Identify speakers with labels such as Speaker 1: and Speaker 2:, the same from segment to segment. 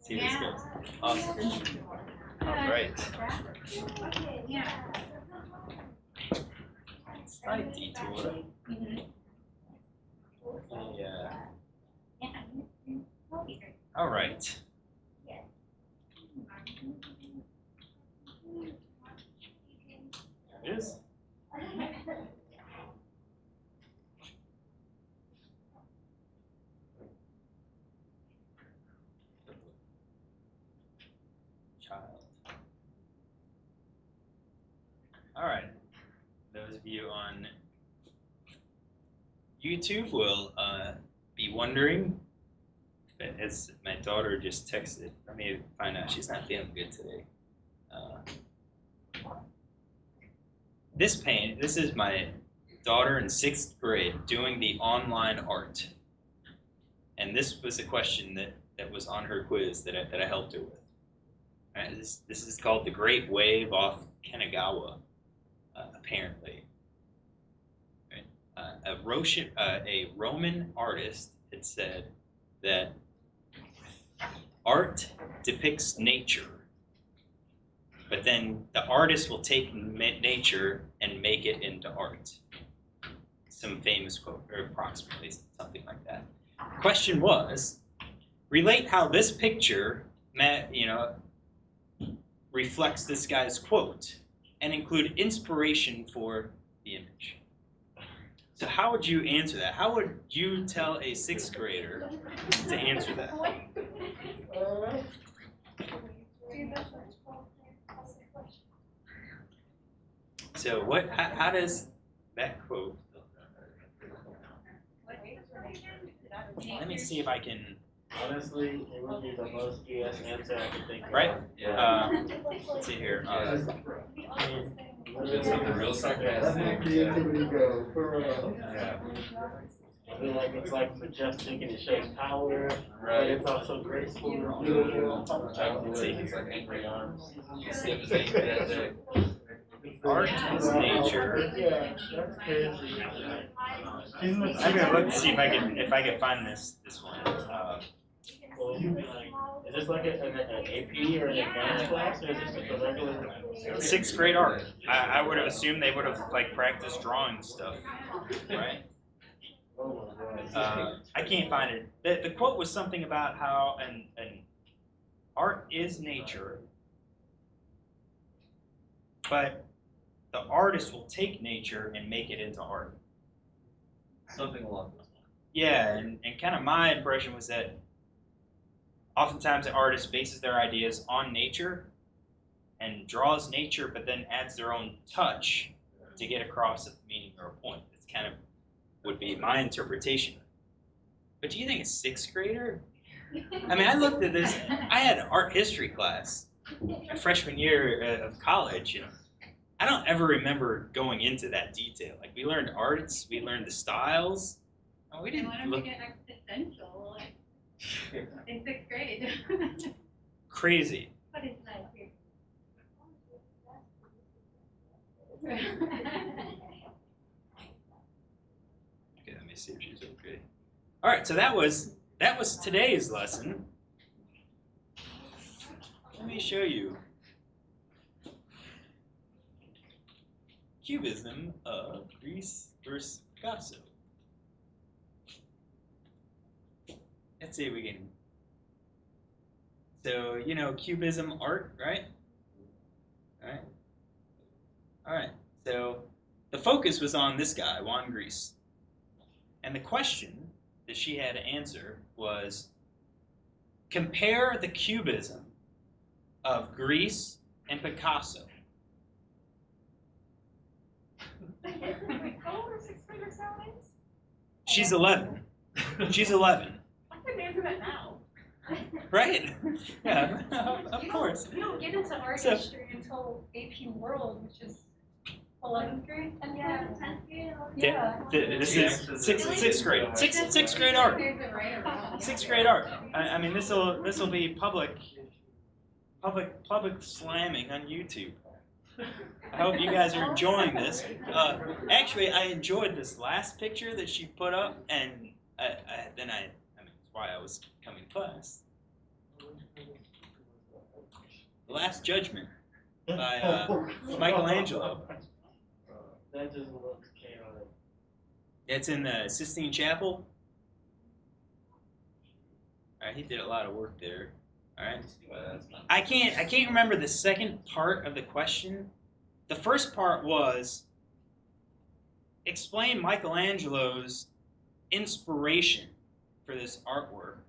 Speaker 1: See this goes. Awesome. All right. Slight detour. Yeah. All right. There it is. Child. All right. Those of you on YouTube will be wondering, as my daughter just texted, let me find out she's not feeling good today. This is my daughter in 6th grade doing the online art. And this was a question that was on her quiz that I helped her with. Right, this is called the Great Wave off Kanagawa, apparently. Right. A Roman artist had said that art depicts nature, but then the artist will take nature and make it into art. Some famous quote, or approximately something like that. The question was, relate how this picture, reflects this guy's quote, and include inspiration for the image. So how would you answer that? How would you tell a 6th grader to answer that? So how does that quote? Let me see if I can.
Speaker 2: Honestly, it would be the most BS answer I could think of.
Speaker 1: Right? Yeah. Let's see here.
Speaker 3: Something real sarcastic.
Speaker 2: Yeah. I mean, like, it's like majestic and it shows power, but it's also graceful and beautiful.
Speaker 3: Let's see. It's like angry arms.
Speaker 1: Art is nature.
Speaker 2: Yeah, that's crazy.
Speaker 1: I'm gonna look to see if I can find this one.
Speaker 2: Is this like an AP or an advanced class, or is this like a regular?
Speaker 1: 6th grade art. I would have assumed they would have like practiced drawing stuff, right?
Speaker 2: Oh my God.
Speaker 1: I can't find it. The quote was something about how an art is nature, but the artist will take nature and make it into art.
Speaker 3: Something along those lines.
Speaker 1: Yeah, and kind of my impression was that oftentimes an artist bases their ideas on nature and draws nature, but then adds their own touch to get across a meaning or a point. It's kind of would be my interpretation. But do you think a 6th grader? I mean, I looked at this. I had an art history class freshman year of college. I don't ever remember going into that detail. Like, we learned arts, we learned the styles. Oh, we didn't
Speaker 4: look. Get existential in 6th grade.
Speaker 1: Crazy.
Speaker 4: What is that?
Speaker 1: Okay, let me see if she's okay. All right, so that was today's lesson. Let me show you Cubism of Greece versus Picasso. Let's see if we can. So, Cubism art, right? All right. So the focus was on this guy, Juan Gris. And the question that she had to answer was, compare the cubism of Gris and Picasso.
Speaker 4: How old are 6th graders nowadays?
Speaker 1: She's 11. She's 11.
Speaker 4: I couldn't answer that now.
Speaker 1: Right? Yeah, of course.
Speaker 4: You don't get into art history until AP World, which is 11th grade. And yeah, 10th grade.
Speaker 1: Yeah. This is sixth grade. Sixth grade art. 6th grade art. I mean, this will be public slamming on YouTube. I hope you guys are enjoying this. Actually, I enjoyed this last picture that she put up, and then I mean, that's why I was coming to class. The Last Judgment by Michelangelo.
Speaker 2: That just looks chaotic.
Speaker 1: It's in the Sistine Chapel. All right, he did a lot of work there. All right. I can't remember the second part of the question. The first part was explain Michelangelo's inspiration for this artwork.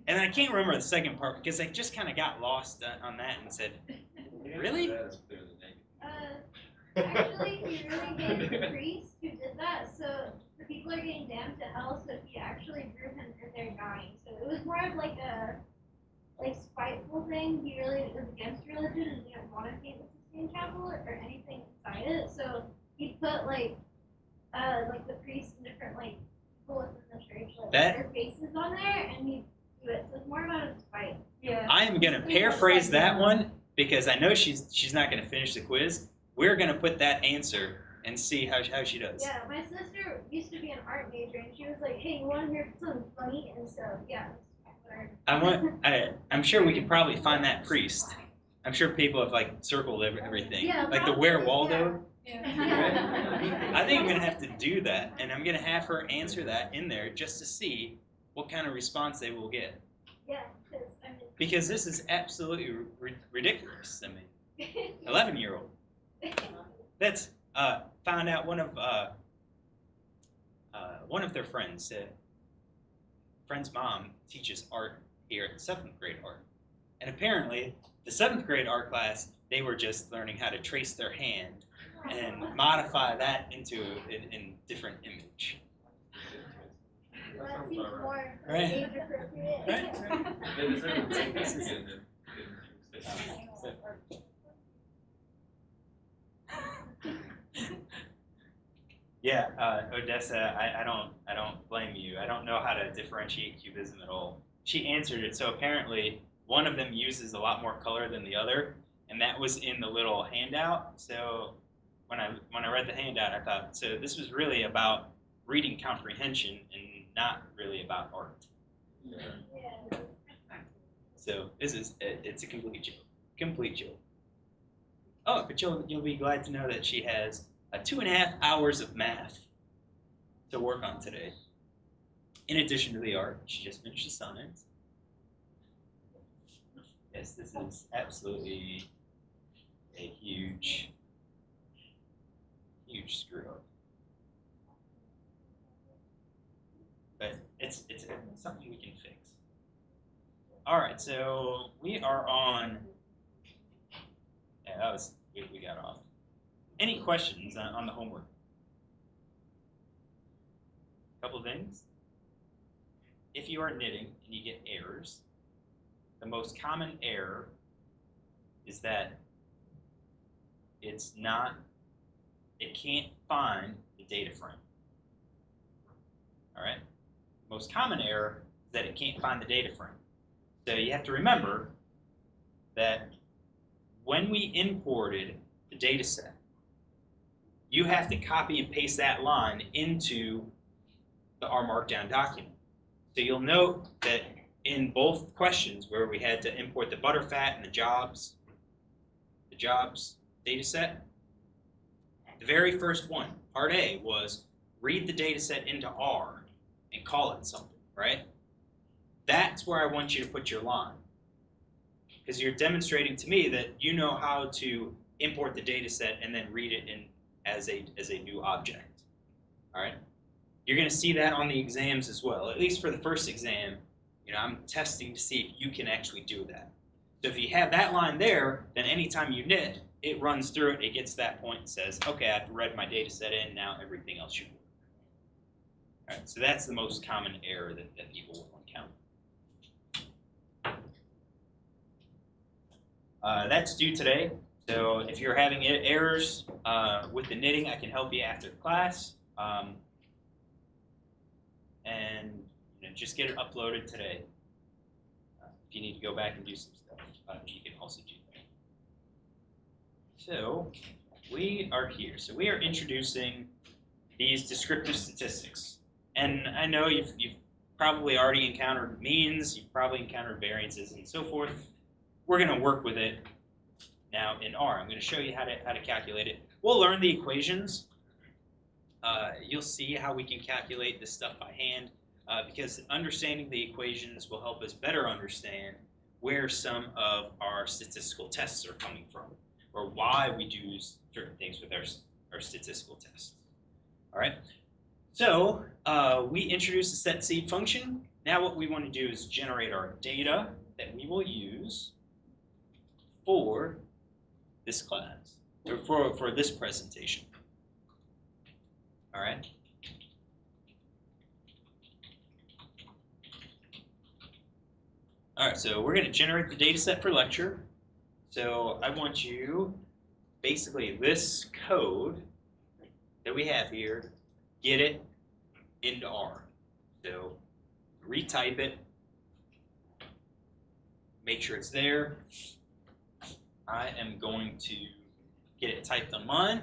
Speaker 1: And I can't remember the second part because I just kind of got lost on that and said, really?
Speaker 3: That is clearly negative.
Speaker 4: Actually, he really gave the priest who did that, so the people are getting damned to hell, so he actually drew him and they're dying. So it was more of like a spiteful thing. He really was against religion and didn't want to paint the Sistine Chapel or anything inside it. So he put like the priests and different like people within the church, like their faces on there, and he do it. So it's more about a spite. Yeah.
Speaker 1: I am gonna paraphrase that one because I know she's not gonna finish the quiz. We're gonna put that answer and see how she does.
Speaker 4: Yeah, my sister used to be an art major, and she was like, "Hey, you want to hear something funny?" And so, yeah.
Speaker 1: I'm sure we could probably find that priest. I'm sure people have like circled everything,
Speaker 4: Yeah,
Speaker 1: like the Where Waldo.
Speaker 4: Yeah.
Speaker 1: I think I'm gonna have to do that, and I'm gonna have her answer that in there just to see what kind of response they will get.
Speaker 4: Yeah,
Speaker 1: Because this is absolutely ridiculous. I mean, 11-year-old. That's found out one of their friends. Friend's mom teaches art here at 7th grade art, and apparently the 7th grade art class they were just learning how to trace their hand and modify that into a different image.
Speaker 4: that seems more
Speaker 1: Right.
Speaker 4: age appropriate.
Speaker 1: Yeah, Odessa, I don't blame you. I don't know how to differentiate cubism at all. She answered it, so apparently one of them uses a lot more color than the other, and that was in the little handout. So when I read the handout, I thought, so this was really about reading comprehension and not really about art.
Speaker 3: Yeah.
Speaker 4: Yeah.
Speaker 1: So it's a complete joke. Oh, but you'll be glad to know that she has 2.5 hours of math to work on today. In addition to the art, she just finished the sonnets. Yes, this is absolutely a huge screw up. But it's something we can fix. All right, so we are on. Yeah, we got off. Any questions on the homework? A couple of things. If you are knitting and you get errors, the most common error is that it can't find the data frame. All right? Most common error is that it can't find the data frame. So you have to remember that when we imported the data set, you have to copy and paste that line into the R Markdown document. So you'll note that in both questions where we had to import the butterfat and the jobs data set, the very first one, part A, was read the data set into R and call it something, right? That's where I want you to put your line. Because you're demonstrating to me that you know how to import the data set and then read it in as a new object. All right? You're going to see that on the exams as well. At least for the first exam, I'm testing to see if you can actually do that. So if you have that line there, then anytime you knit, it runs through it, it gets to that point and says, okay, I've read my data set in, now everything else should work. All right, so that's the most common error that people will encounter. That's due today. So if you're having errors with the knitting, I can help you after the class. And just get it uploaded today. If you need to go back and do some stuff, you can also do that. So we are here. So we are introducing these descriptive statistics. And I know you've probably already encountered means, you've probably encountered variances and so forth. We're going to work with it now in R. I'm going to show you how to calculate it. We'll learn the equations. You'll see how we can calculate this stuff by hand because understanding the equations will help us better understand where some of our statistical tests are coming from or why we do certain things with our statistical tests. All right. So we introduced the set seed function. Now what we want to do is generate our data that we will use for this class, or for this presentation. All right. All right, so we're going to generate the data set for lecture. So I want you, basically this code that we have here, get it into R. So retype it, make sure it's there. I am going to get it typed on mine.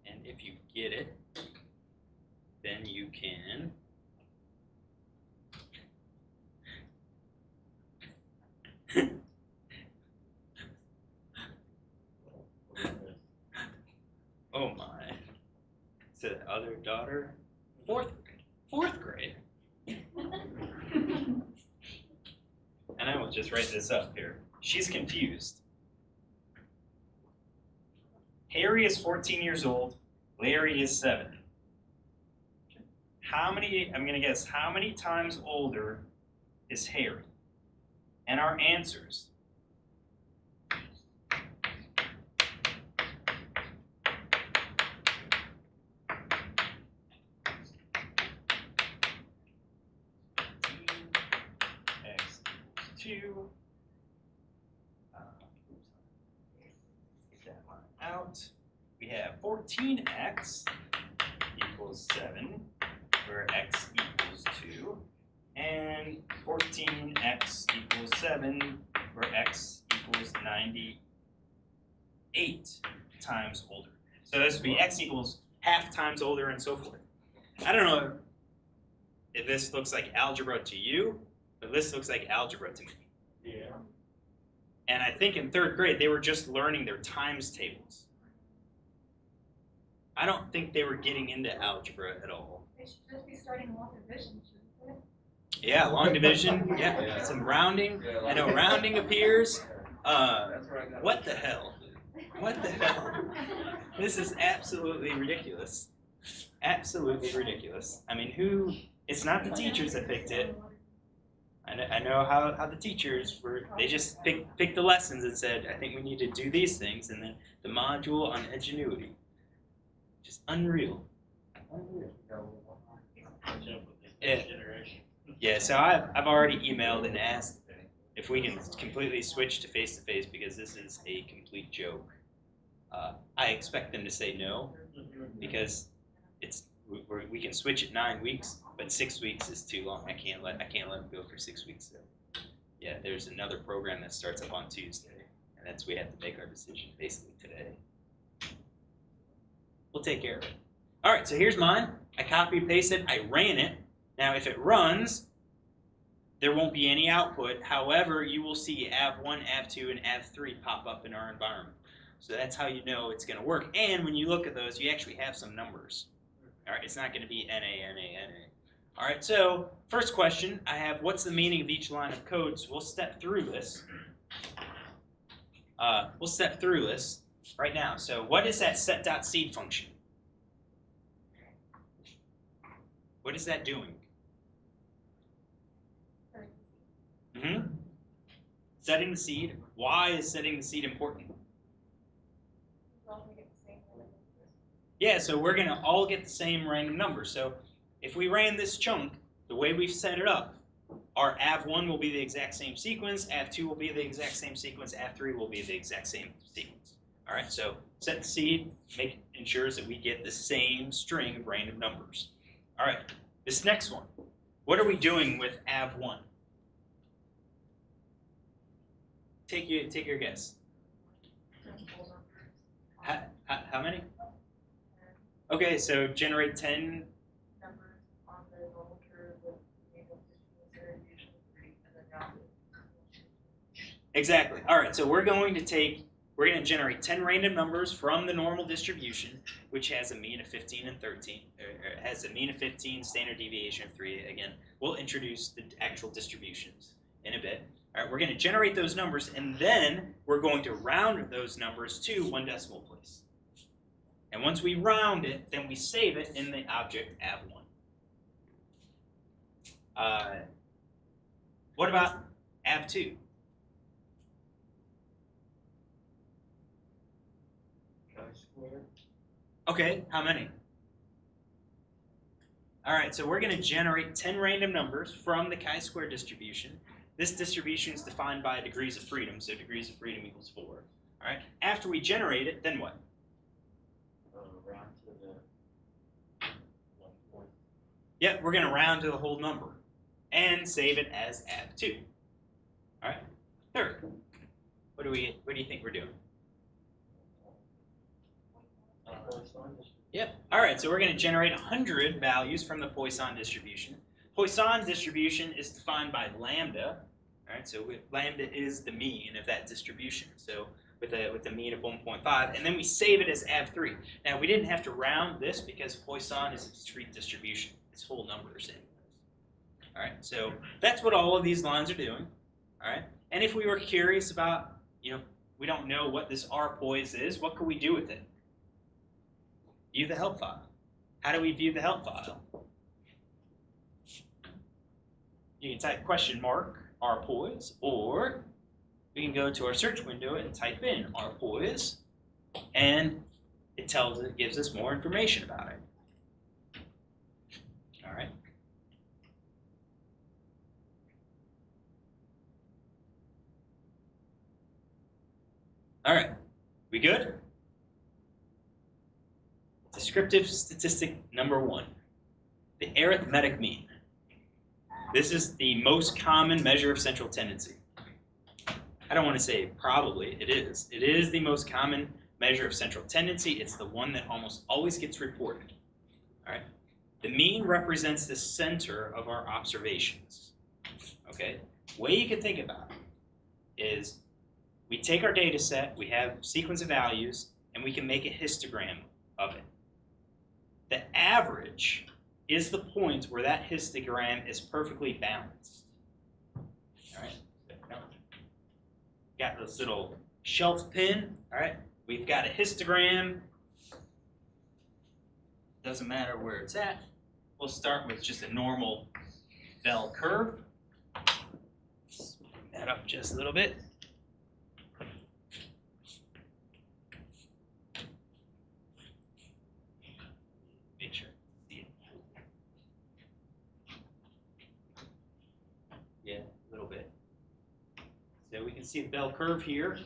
Speaker 1: And if you get it, then you can oh my. So the other daughter, fourth grade. And I will just write this up here. She's confused. Harry is 14 years old. Larry is 7. I'm going to guess, how many times older is Harry? And our answers. X equals 2. Get that line out. We have 14x equals 7, where x equals 2, and 14x equals 7, where x equals 98 times older. So this would be x equals half times older and so forth. I don't know if this looks like algebra to you, but this looks like algebra to me.
Speaker 2: Yeah.
Speaker 1: And I think in 3rd grade, they were just learning their times tables. I don't think they were getting into algebra at all.
Speaker 5: They should just be starting long division, shouldn't they?
Speaker 1: Yeah, long division. Yeah, some rounding. I know rounding appears. What the hell? What the hell? This is absolutely ridiculous. Absolutely ridiculous. I mean, who? It's not the teachers that picked it. I know how the teachers were. They just picked the lessons and said, I think we need to do these things, and then the module on Edgenuity. Just unreal. Unreal. Yeah, so I've already emailed and asked if we can completely switch to face-to-face because this is a complete joke. I expect them to say no because we can switch at 9 weeks, but 6 weeks is too long. I can't let them go for 6 weeks. So, yeah, there's another program that starts up on Tuesday, and we have to make our decision basically today. We'll take care of it. All right, so here's mine. I copy and pasted. I ran it. Now, if it runs, there won't be any output. However, you will see AV1, AV2, and AV3 pop up in our environment. So that's how you know it's going to work. And when you look at those, you actually have some numbers. All right, it's not going to be NA, NA, NA. All right, so first question, I have what's the meaning of each line of code? So we'll step through this. right now. So what is that set.seed function? What is that doing? Setting the seed. Why is setting the seed important? Yeah, so we're going to all get the same random number. So if we ran this chunk, the way we've set it up, our AV1 will be the exact same sequence, AV2 will be the exact same sequence, AV3 will be the exact same sequence. All right, so set the seed ensures that we get the same string of random numbers. All right, this next one. What are we doing with AV1? Take your guess. How many? Okay, so generate 10.
Speaker 5: Numbers on the normal curve with maybe 15 distribution 3 and then round it.
Speaker 1: Exactly. All right, so we're going to generate 10 random numbers from the normal distribution, which has a mean of 15 and 13, or has a mean of 15, standard deviation of 3. Again, we'll introduce the actual distributions in a bit. All right, we're going to generate those numbers, and then we're going to round those numbers to 1 decimal place. And once we round it, then we save it in the object AV1. What about AV2?
Speaker 2: Chi-square.
Speaker 1: Okay, how many? All right, so we're going to generate 10 random numbers from the chi-square distribution. This distribution is defined by degrees of freedom, so degrees of freedom equals 4. All right, after we generate it, then what?
Speaker 2: Round to the 1 point.
Speaker 1: Yeah, we're going to round to the whole number and save it as AV2. All right, third. What do you think we're doing? Yep. All right, so we're going to generate 100 values from the Poisson distribution. Poisson distribution is defined by lambda. All right, so lambda is the mean of that distribution. So with a mean of 1.5, and then we save it as AV3. Now we didn't have to round this because Poisson is a discrete distribution. Its whole number is anyways. All right, so that's what all of these lines are doing. All right, and if we were curious about, we don't know what this rpoise is, what could we do with it? View the help file. How do we view the help file? You can type question mark rpoise, or we can go to our search window and type in rpoise, and it gives us more information about it. All right. All right, we good? Descriptive statistic number 1, the arithmetic mean. This is the most common measure of central tendency. I don't want to say probably, it is. It is the most common measure of central tendency. It's the one that almost always gets reported. All right. The mean represents the center of our observations. Okay. The way you can think about it is we take our data set, we have a sequence of values, and we can make a histogram of it. The average is the point where that histogram is perfectly balanced. All right. Got this little shelf pin. All right. We've got a histogram. Doesn't matter where it's at. We'll start with just a normal bell curve. Smooth that up just a little bit. Make sure you see it. Yeah, a little bit. So we can see the bell curve here.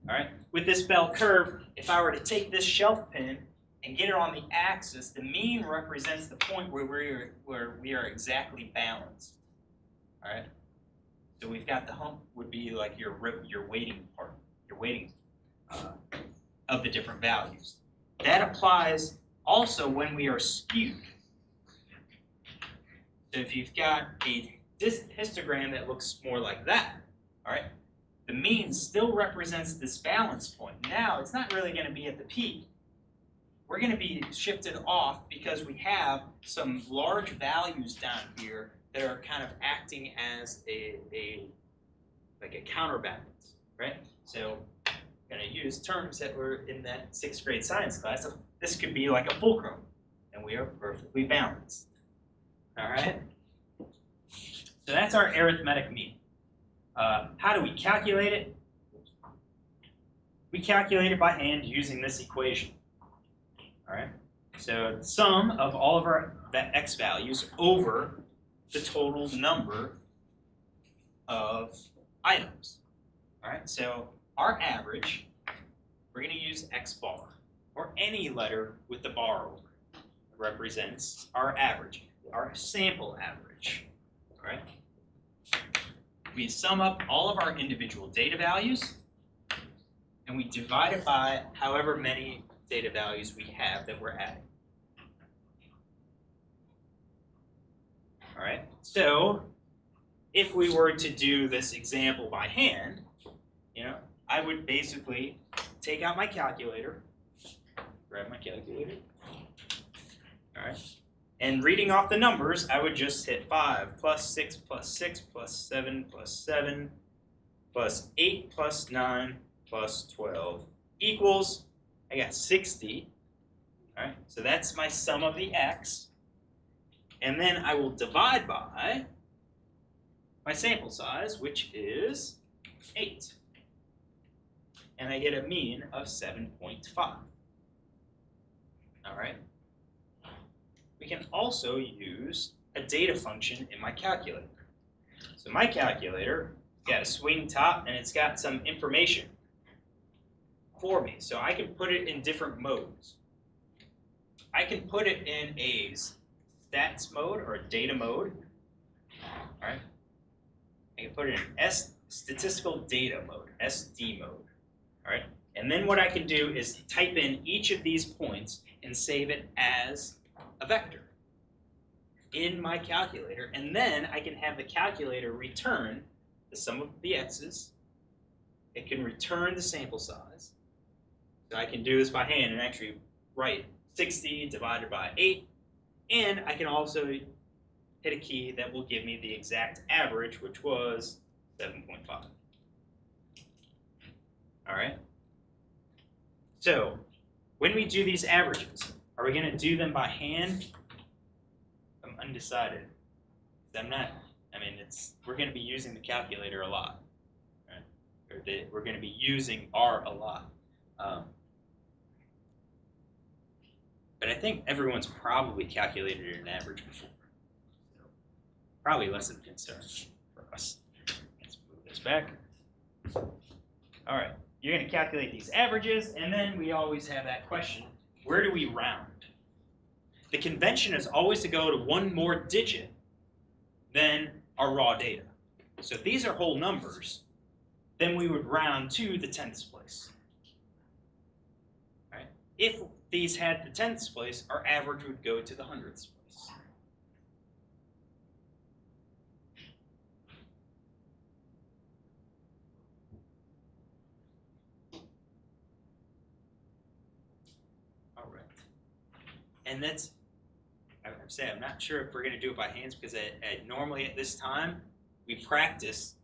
Speaker 1: All right. With this bell curve, if I were to take this shelf pin and get it on the axis, the mean represents the point where we are exactly balanced. All right. So we've got the hump would be like your weighting part, your weighting of the different values. That applies also when we are skewed. So if you've got a histogram that looks more like that, all right, the mean still represents this balance point. Now, it's not really going to be at the peak. We're going to be shifted off because we have some large values down here that are kind of acting as a counterbalance, right? So going to use terms that were in that 6th grade science class. So this could be like a fulcrum, and we are perfectly balanced. All right? So that's our arithmetic mean. How do we calculate it? We calculate it by hand using this equation. All right? So the sum of all of our x values over the total number of items. All right? So our average, we're going to use x bar, or any letter with the bar over it. It represents our average, our sample average. All right? We sum up all of our individual data values, and we divide it by however many data values we have that we're adding. All right, so if we were to do this example by hand, I would basically take out my calculator, grab my calculator, all right, and reading off the numbers, I would just hit 5 plus 6 plus 6 plus 7 plus 7 plus 8 plus 9 plus 12 equals, I got 60. All right, so that's my sum of the x. And then I will divide by my sample size, which is 8. And I get a mean of 7.5. All right. We can also use a data function in my calculator. So my calculator got a swing top, and it's got some information for me. So I can put it in different modes. I can put it in a stats mode or a data mode. All right. I can put it in statistical data mode, SD mode. All right. And then what I can do is type in each of these points and save it as a vector in my calculator. And then I can have the calculator return the sum of the x's. It can return the sample size. So I can do this by hand and actually write 60 divided by 8. And I can also hit a key that will give me the exact average, which was 7.5. All right? So when we do these averages, are we going to do them by hand? I'm undecided. We're going to be using the calculator a lot. Right? We're going to be using R a lot. But I think everyone's probably calculated an average before. So probably less of a concern for us. Let's move this back. All right, you're going to calculate these averages, and then we always have that question, where do we round? The convention is always to go to one more digit than our raw data. So if these are whole numbers, then we would round to the 10th place. All right? If these had the 10th place, our average would go to the 100th place. All right. And that's, I'm not sure if we're going to do it by hands, because normally at this time, we practice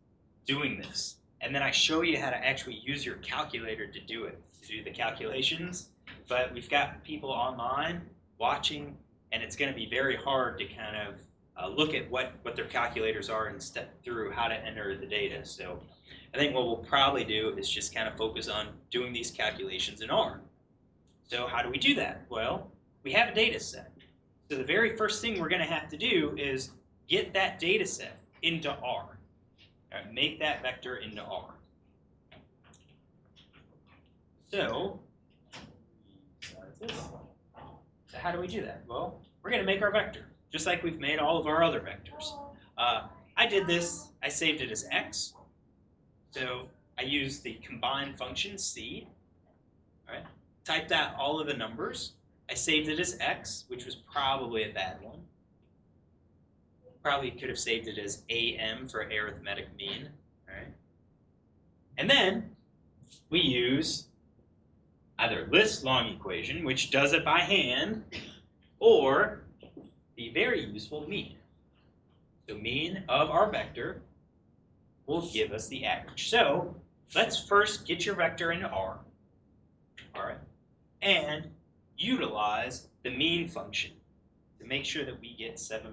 Speaker 1: doing this. And then I show you how to actually use your calculator to do it, to do the calculations. But we've got people online watching, and it's going to be very hard to kind of look at what their calculators are and step through how to enter the data. So I think what we'll probably do is just kind of focus on doing these calculations in R. So how do we do that? Well, we have a data set. So the very first thing we're going to have to do is get that data set into R. All right, make that vector into R. So how do we do that? Well, we're going to make our vector, just like we've made all of our other vectors. I did this, I saved it as x. So I used the combine function C. All right, typed out all of the numbers. I saved it as x, which was probably a bad one. Probably could have saved it as AM for arithmetic mean. All right. And then we use either list long equation, which does it by hand, or the very useful mean. The mean of our vector will give us the average. So let's first get your vector into R, all right, and utilize the mean function to make sure that we get 7.5.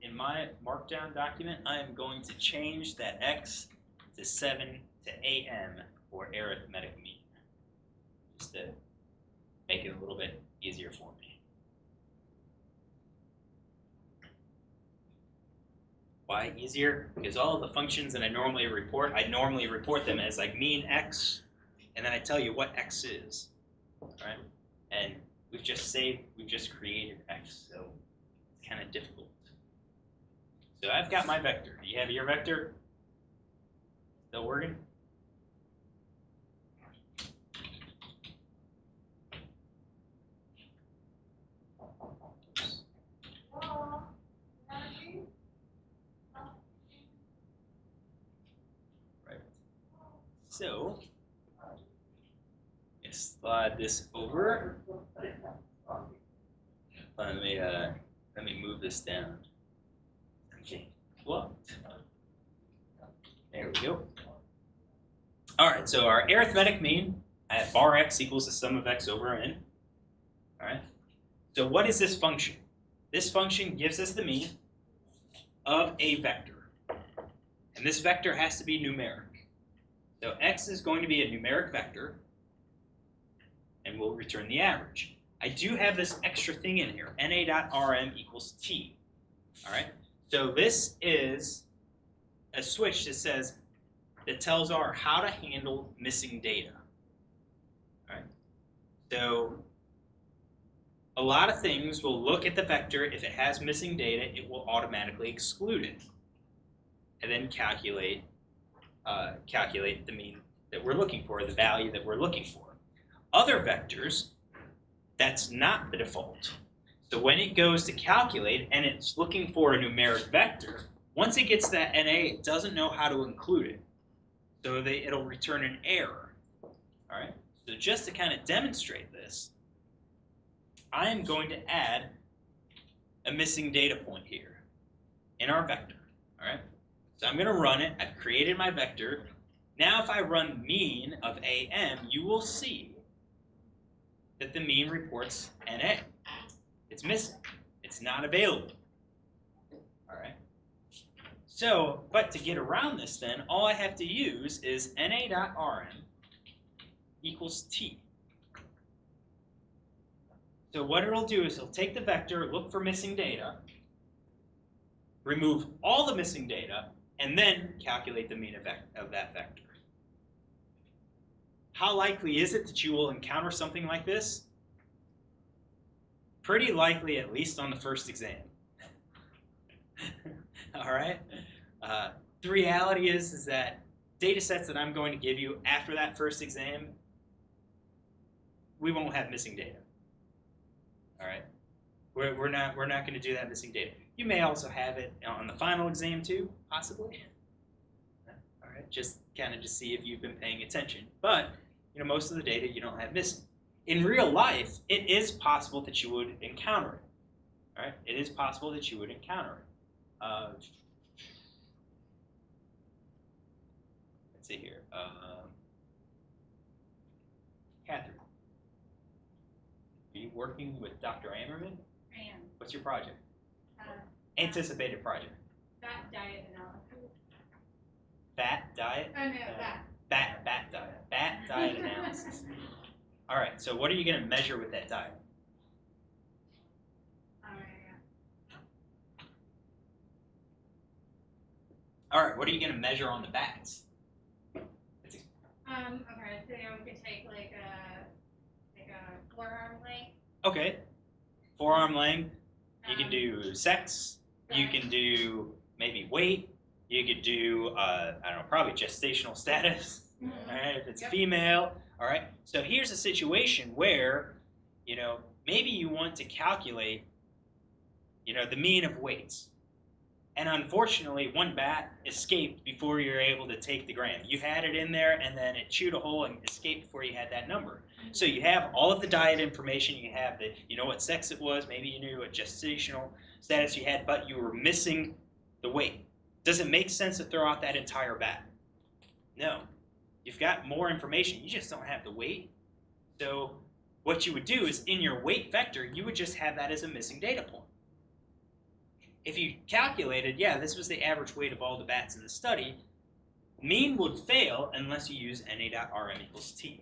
Speaker 1: In my markdown document, I am going to change that x to 7 to am for arithmetic mean, just to make it a little bit easier for me. Why easier? Because all of the functions that I normally report them as like mean x, and then I tell you what x is, right? And we've just created x, so it's kind of difficult. So I've got my vector. Do you have your vector? Still working? Right. So let's slide this over. Let me move this down. Okay, blocked. There we go. All right, so our arithmetic mean at bar x equals the sum of x over n. All right. So what is this function? This function gives us the mean of a vector, and this vector has to be numeric. So x is going to be a numeric vector, and we'll return the average. I do have this extra thing in here, na.rm equals t. All right. So this is a switch that tells R how to handle missing data. All right. So a lot of things will look at the vector. If it has missing data, it will automatically exclude it, and then calculate the mean that we're looking for, the value that we're looking for. Other vectors, that's not the default. So when it goes to calculate and it's looking for a numeric vector, once it gets that NA, it doesn't know how to include it. So it'll return an error. All right. So just to kind of demonstrate this, I am going to add a missing data point here in our vector. All right. So I'm going to run it. I've created my vector. Now if I run mean of AM, you will see that the mean reports NA. It's missing. It's not available. All right. So, but to get around this then, all I have to use is na.rm equals t. So what it'll do is it'll take the vector, look for missing data, remove all the missing data, and then calculate the mean of that vector. How likely is it that you will encounter something like this? Pretty likely, at least on the first exam. All right. The reality is that data sets that I'm going to give you after that first exam, we won't have missing data. All right. We're not going to do that missing data. You may also have it on the final exam too, possibly. All right. Just kind of to see if you've been paying attention. But most of the data you don't have missing. In real life, it is possible that you would encounter it. All right, it is possible that you would encounter it. Let's see here. Catherine, are you working with Dr. Ammerman?
Speaker 6: I am.
Speaker 1: What's your project? Anticipated project.
Speaker 6: Fat diet analysis.
Speaker 1: Fat diet?
Speaker 6: Oh no, that.
Speaker 1: Bat diet. Bat diet analysis. All right, so what are you going to measure with that diet? All right, what are you going to measure on the bats?
Speaker 6: Okay, so we could take like a forearm length.
Speaker 1: Okay, forearm length. You can do sex. You can do maybe weight. You could do, I don't know, probably gestational status. All right, if it's female. All right, so here's a situation where, maybe you want to calculate, the mean of weights. And unfortunately, one bat escaped before you were able to take the gram. You had it in there, and then it chewed a hole and escaped before you had that number. So you have all of the diet information. You have what sex it was. Maybe you knew what gestational status you had, but you were missing the weight. Does it make sense to throw out that entire bat? No. You've got more information. You just don't have the weight. So what you would do is in your weight vector, you would just have that as a missing data point. If you calculated, this was the average weight of all the bats in the study, mean would fail unless you use NA.RM equals T.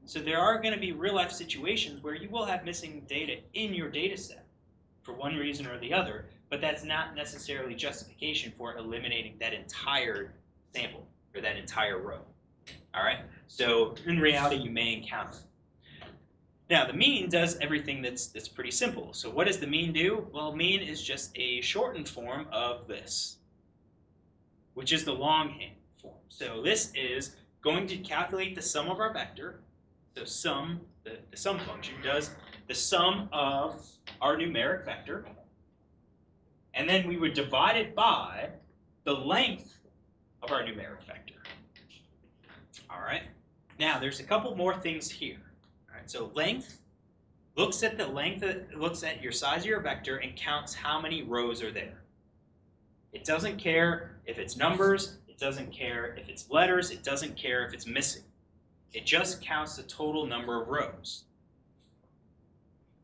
Speaker 1: So there are going to be real-life situations where you will have missing data in your data set for one reason or the other, but that's not necessarily justification for eliminating that entire sample or that entire row. All right? So in reality, you may encounter it. Now, the mean does everything that's pretty simple. So what does the mean do? Well, mean is just a shortened form of this, which is the longhand form. So this is going to calculate the sum of our vector. So sum, the sum function does the sum of our numeric vector. And then we would divide it by the length of our numeric vector. All right? Now, there's a couple more things here. So length looks at your size of your vector and counts how many rows are there. It doesn't care if it's numbers, it doesn't care if it's letters, it doesn't care if it's missing. It just counts the total number of rows.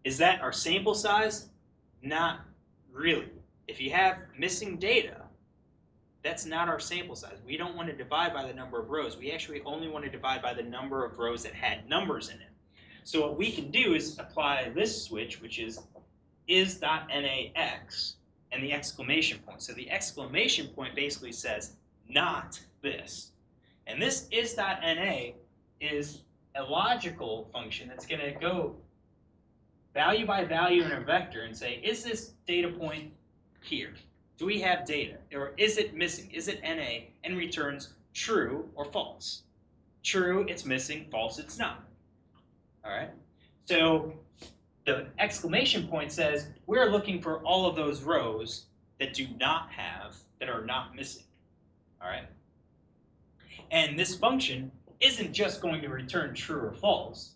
Speaker 1: Is that our sample size? Not really. If you have missing data, that's not our sample size. We don't want to divide by the number of rows. We actually only want to divide by the number of rows that had numbers in it. So what we can do is apply this switch, which is is.nax, and the exclamation point. So the exclamation point basically says, not this. And this is.na is a logical function that's going to go value by value in a vector and say, is this data point here? Do we have data? Or is it missing? Is it NA? And returns true or false. True, it's missing. False, it's not. All right, so the exclamation point says we're looking for all of those rows that are not missing. All right, and this function isn't just going to return true or false,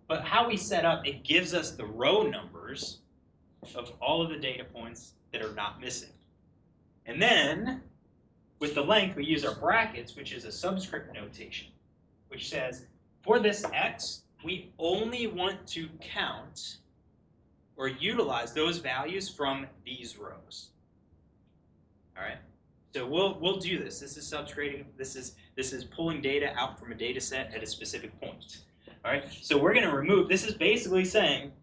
Speaker 1: but how we set up, it gives us the row numbers of all of the data points that are not missing. And then with the length, we use our brackets, which is a subscript notation, which says for this x, we only want to count or utilize those values from these rows. All right, so we'll do this. This is subscripting. This is pulling data out from a data set at a specific point. All right, so we're going to remove. This is basically saying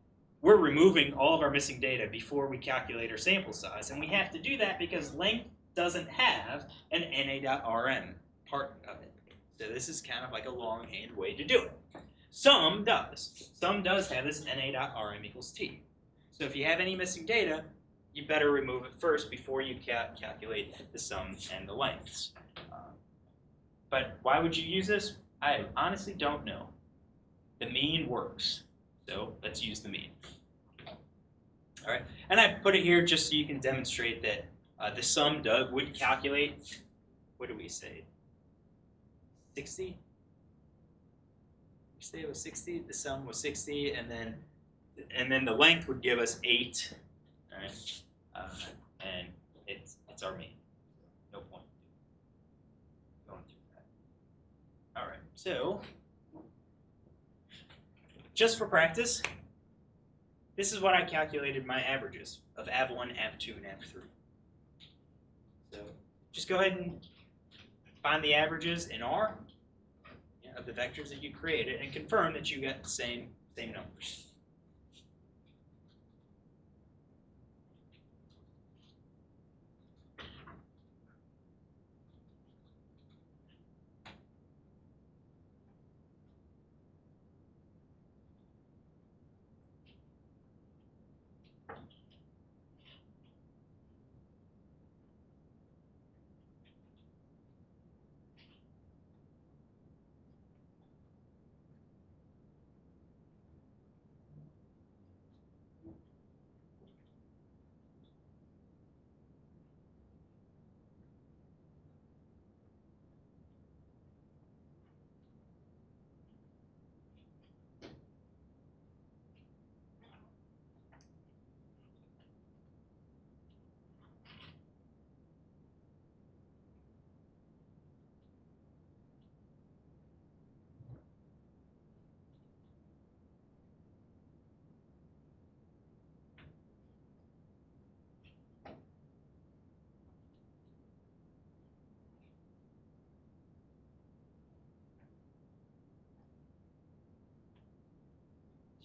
Speaker 1: we're removing all of our missing data before we calculate our sample size, and we have to do that because length doesn't have an NA.RM part of it. So this is kind of like a longhand way to do it. Sum does. Sum does have this NA.RM equals T. So if you have any missing data, you better remove it first before you calculate the sum and the lengths. But why would you use this? I honestly don't know. The mean works. So let's use the mean. All right, and I put it here just so you can demonstrate that the sum would calculate, what do we say, 60? We say it was 60, the sum was 60, and then the length would give us 8, all right? And it's our mean. No point going through that. All right, so just for practice, this is what I calculated my averages of AV1, AV2, and AV3. So just go ahead and find the averages in R of the vectors that you created and confirm that you got the same numbers.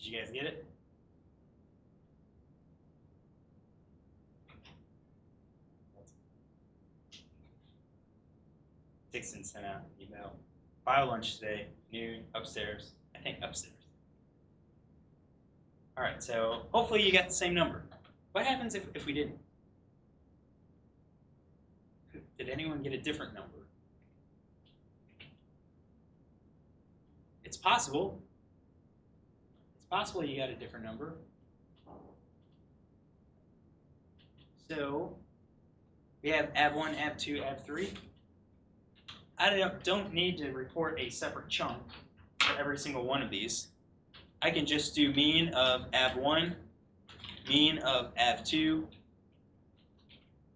Speaker 1: Did you guys get it? Dixon sent out an email. Bio lunch today, noon, upstairs. I think upstairs. All right, so hopefully you got the same number. What happens if we didn't? Did anyone get a different number? It's possible. It's possible you got a different number. So we have AB1, AB2, AB3. I don't need to report a separate chunk for every single one of these. I can just do mean of AB1, mean of AB2,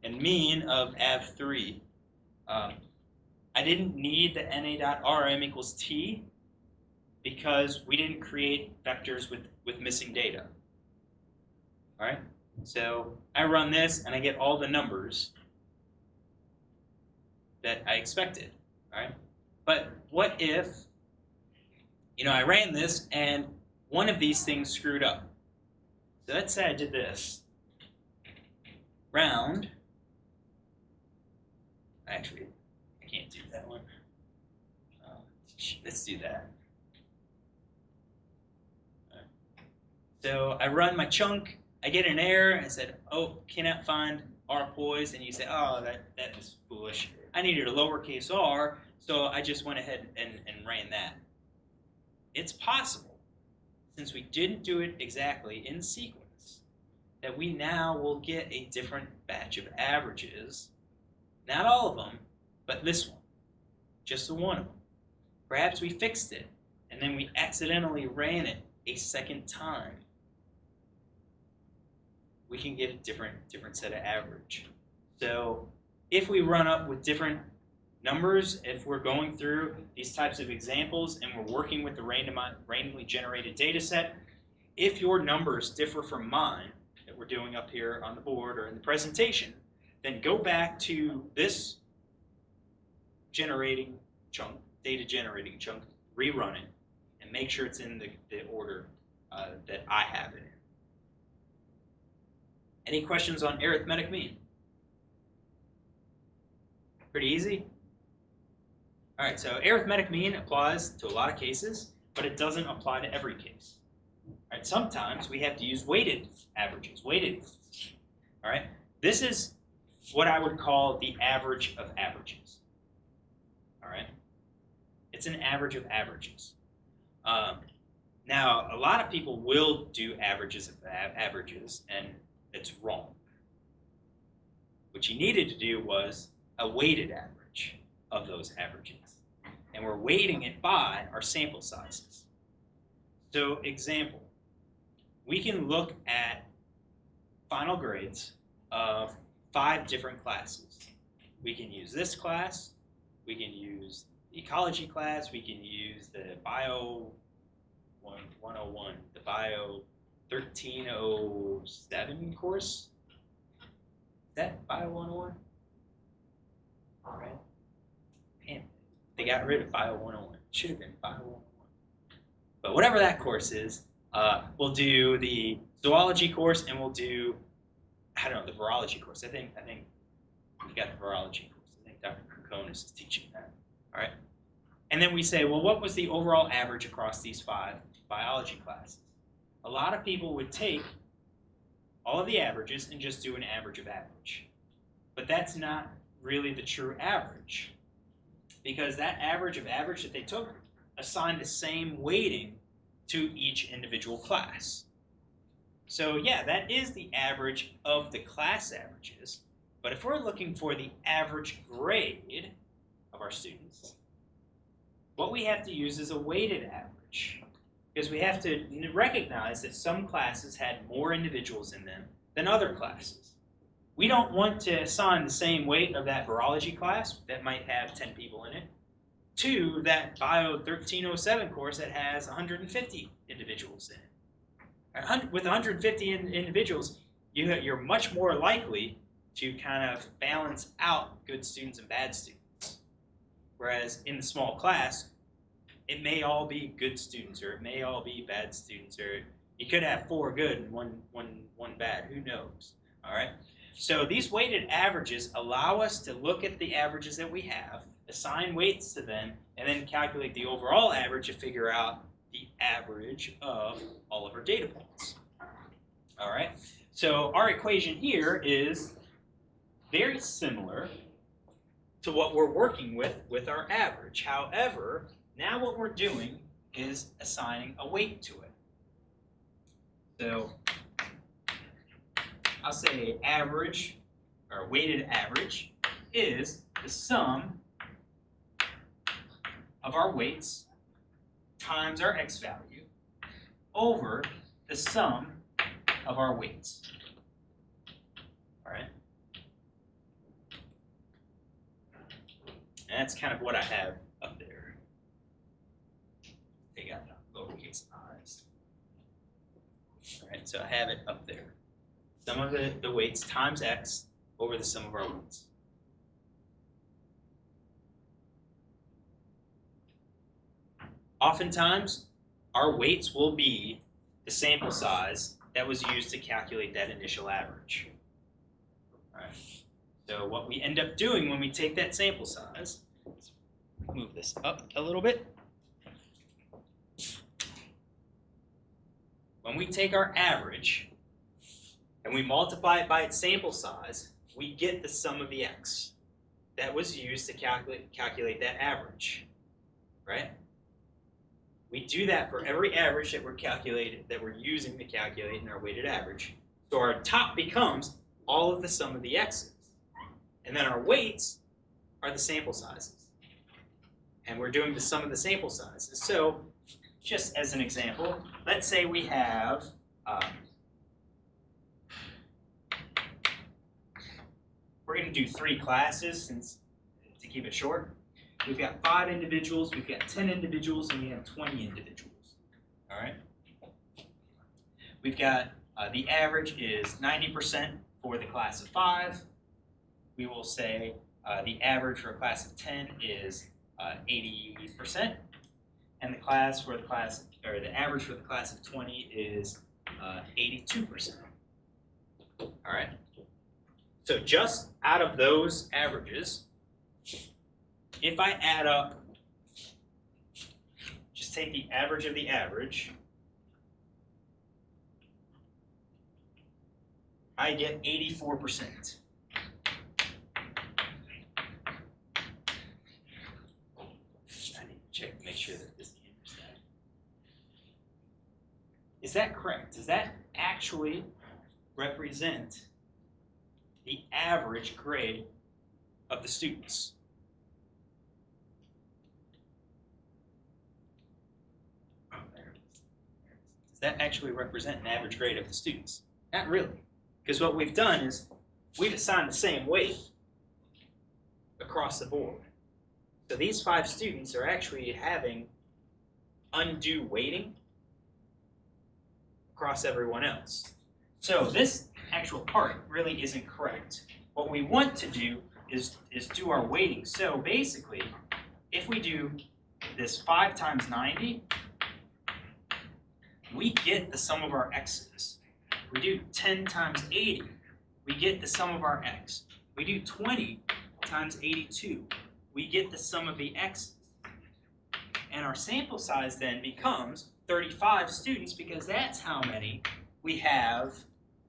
Speaker 1: and mean of AB3. I didn't need the na.rm equals t because we didn't create vectors with missing data. All right, so I run this and I get all the numbers that I expected. All right, but what if, I ran this and one of these things screwed up? So let's say I did this. Round. Actually, I can't do that one. Let's do that. Right. So I run my chunk. I get an error. I said, oh, cannot find r poise. And you say, oh, that was foolish. I needed a lowercase r, so I just went ahead and ran that. It's possible, since we didn't do it exactly in sequence, that we now will get a different batch of averages. Not all of them, but this one. Just the one of them. Perhaps we fixed it, and then we accidentally ran it a second time. We can get a different set of average. So if we run up with different numbers, if we're going through these types of examples and we're working with the randomly generated data set, if your numbers differ from mine that we're doing up here on the board or in the presentation, then go back to this generating chunk, data generating chunk, rerun it, and make sure it's in the order that I have it in. Any questions on arithmetic mean? Pretty easy? All right, so arithmetic mean applies to a lot of cases, but it doesn't apply to every case. All right, sometimes we have to use weighted averages, all right? This is what I would call the average of averages, all right? It's an average of averages. Now, a lot of people will do averages of averages, and it's wrong. What you needed to do was a weighted average of those averages. And we're weighting it by our sample sizes. So, example, we can look at final grades of 5 different classes. We can use this class, we can use the ecology class, we can use the bio 101, the bio 1307 course. Is that bio 101? All right. Man, they got rid of bio 101. It should have been bio 101. But whatever that course is, we'll do the zoology course and we'll do, I don't know, the virology course. I think we got the virology course. I think Dr. Kokonis is teaching that. All right. And then we say, well, what was the overall average across these 5 biology classes? A lot of people would take all of the averages and just do an average of average. But that's not really the true average, because that average of average that they took assigned the same weighting to each individual class. So yeah, that is the average of the class averages, but if we're looking for the average grade of our students, what we have to use is a weighted average, because we have to recognize that some classes had more individuals in them than other classes. We don't want to assign the same weight of that virology class that might have 10 people in it to that bio 1307 course that has 150 individuals in it. With 150 individuals, you're much more likely to kind of balance out good students and bad students. Whereas in the small class, it may all be good students, or it may all be bad students, or You could have 4 good and one bad. Who knows? All right. So these weighted averages allow us to look at the averages that we have, assign weights to them, and then calculate the overall average to figure out the average of all of our data points. All right. So our equation here is very similar to what we're working with our average. However, now what we're doing is assigning a weight to it. So I'll say average, or weighted average, is the sum of our weights times our x value over the sum of our weights. All right? And that's kind of what I have up there. Take out the lowercase i's. All right, so I have it up there. Sum of the weights times x over the sum of our weights. Oftentimes, our weights will be the sample size that was used to calculate that initial average. All right. So what we end up doing when we take that sample size, let's move this up a little bit. When we take our average and we multiply it by its sample size, we get the sum of the x that was used to calculate that average, right? We do that for every average that we're using to calculate in our weighted average. So our top becomes all of the sum of the x's. And then our weights are the sample sizes. And we're doing the sum of the sample sizes. So just as an example, let's say we have we're going to do 3 classes to keep it short. We've got 5 individuals, we've got 10 individuals, and we have 20 individuals. All right. We've got the average is 90% for the class of 5. We will say the average for a class of 10 is 80%, and the average for the class of 20 is 82%. All right. So just out of those averages, if I add up, just take the average of the average, I get 84%. I need to check to make sure that this camera's that. Is that correct? Does that actually represent the average grade of the students? Oh, there it is. Does that actually represent an average grade of the students? Not really. Because what we've done is we've assigned the same weight across the board. So these 5 students are actually having undue weighting across everyone else. So this actual part really isn't correct. What we want to do is do our weighting. So basically, if we do this 5 times 90, we get the sum of our x's. We do 10 times 80, we get the sum of our x. We do 20 times 82, we get the sum of the x's. And our sample size then becomes 35 students because that's how many we have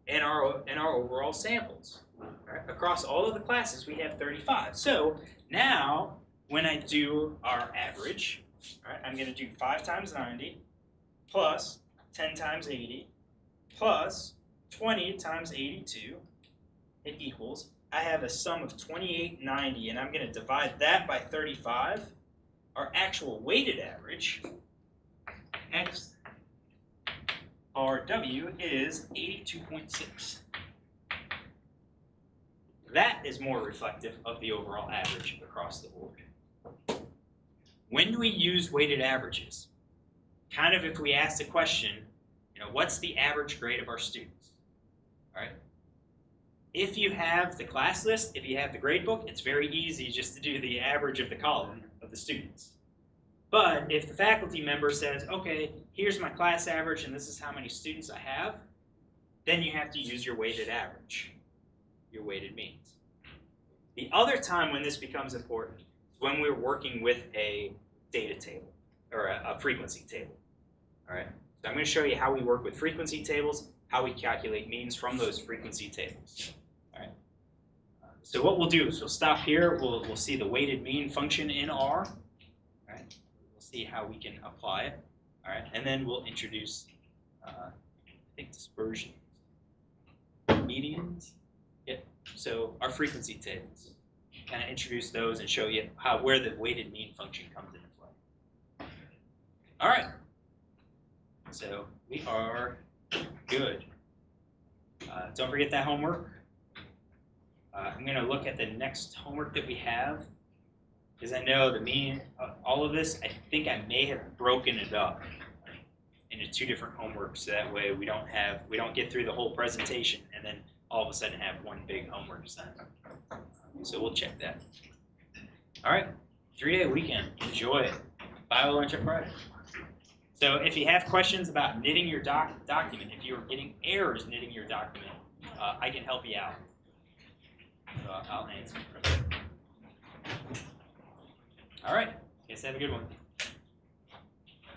Speaker 1: in our overall samples. Right? Across all of the classes, we have 35. So now, when I do our average, right, I'm going to do 5 times 90 plus 10 times 80 plus 20 times 82, it equals, I have a sum of 2890, and I'm going to divide that by 35. Our actual weighted average, X bar W, is 82.6. That is more reflective of the overall average across the board. When do we use weighted averages? Kind of if we ask the question, what's the average grade of our students? All right. If you have the class list, if you have the grade book, it's very easy just to do the average of the column of the students. But if the faculty member says, okay, here's my class average and this is how many students I have, then you have to use your weighted average, your weighted means. The other time when this becomes important is when we're working with a data table or a frequency table. All right. So I'm going to show you how we work with frequency tables, how we calculate means from those frequency tables. All right. So what we'll do is we'll stop here. We'll see the weighted mean function in R. All right. We'll see how we can apply it. All right. And then we'll introduce, I think, dispersion. Medians. Yeah. So our frequency tables. Kind of introduce those and show you where the weighted mean function comes into play. All right. So we are good. Don't forget that homework. I'm going to look at the next homework that we have, because I know the mean, all of this, I think I may have broken it up into 2 different homeworks, so that way we don't get through the whole presentation and then all of a sudden have one big homework assignment. So we'll check that. All right, 3-day weekend, enjoy it. Bio lunch on Friday. So if you have questions about knitting your document, if you're getting errors knitting your document, I can help you out. So I'll answer. All right, guys, have a good one.